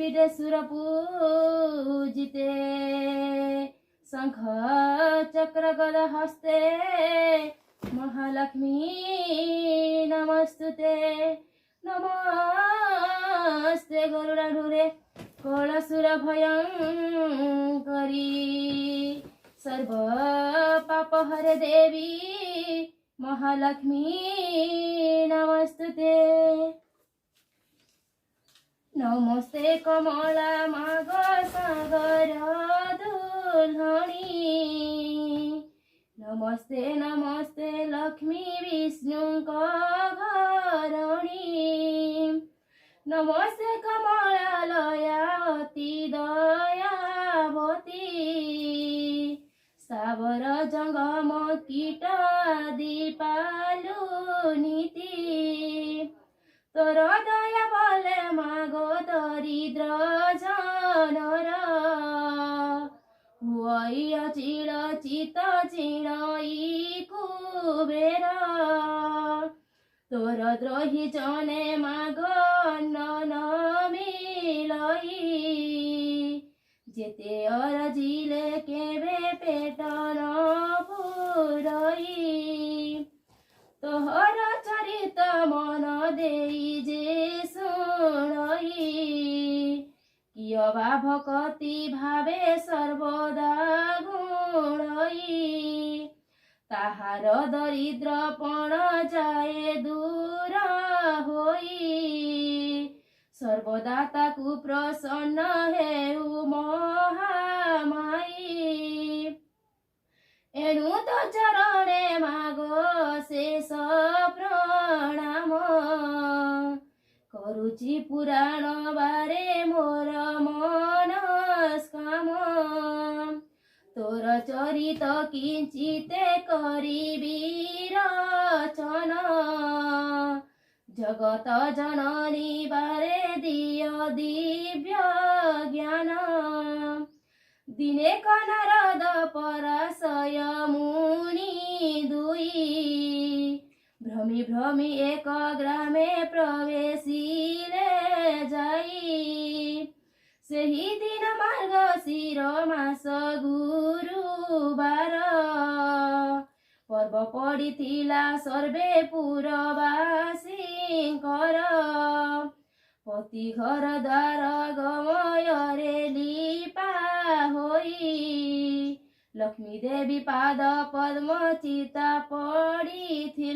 पीठे सुर पूजिते शंख चक्र गद हस्ते महालक्ष्मी नमस्तुते नमस्ते गरुडाढुरे कलसुर भयंकरी सर्व पाप हरे देवी महालक्ष्मी नमस्तुते नमस्ते कमला माग सागर दुल्हनी नमस्ते नमस्ते लक्ष्मी विष्णु घरणी नमस्ते कमला लया अति दयावती सावर जंगम कीट दीपालु नीति तोर दया बले मागो दरिद्र जनर हुई अचिर चित चिणई कुबेर तोर द्रोही जने मागो न मिलई जेते अरजिले केबे पेट न पुरई तोहर चरित मन देई जे शुणई किय बा भक्ति भावे सर्वदा गुणई ताहार दरिद्रपण जाए दूर होई सर्वदाता को प्रसन्न हेउ महामाई एणु तो चरणे मागो शेष प्रणाम करुची पुराण बारे मोर मनस्काम तोर चरित किंचिते करिबी रचन जगत जननी बारे दिय दिव्य ज्ञान दिने कनरद पराशय मुनि दुई भ्रमी भ्रमी एक ग्रामे प्रवेशिले जाई सेही दिन मार्गशीर मास गुरुबार पर्व पड़िथिला सर्वे पुरवासींकर पति घर द्वार गमୟରେ लीपा होई लक्ष्मी देवी पाद पद्म चिता पड़िथिला।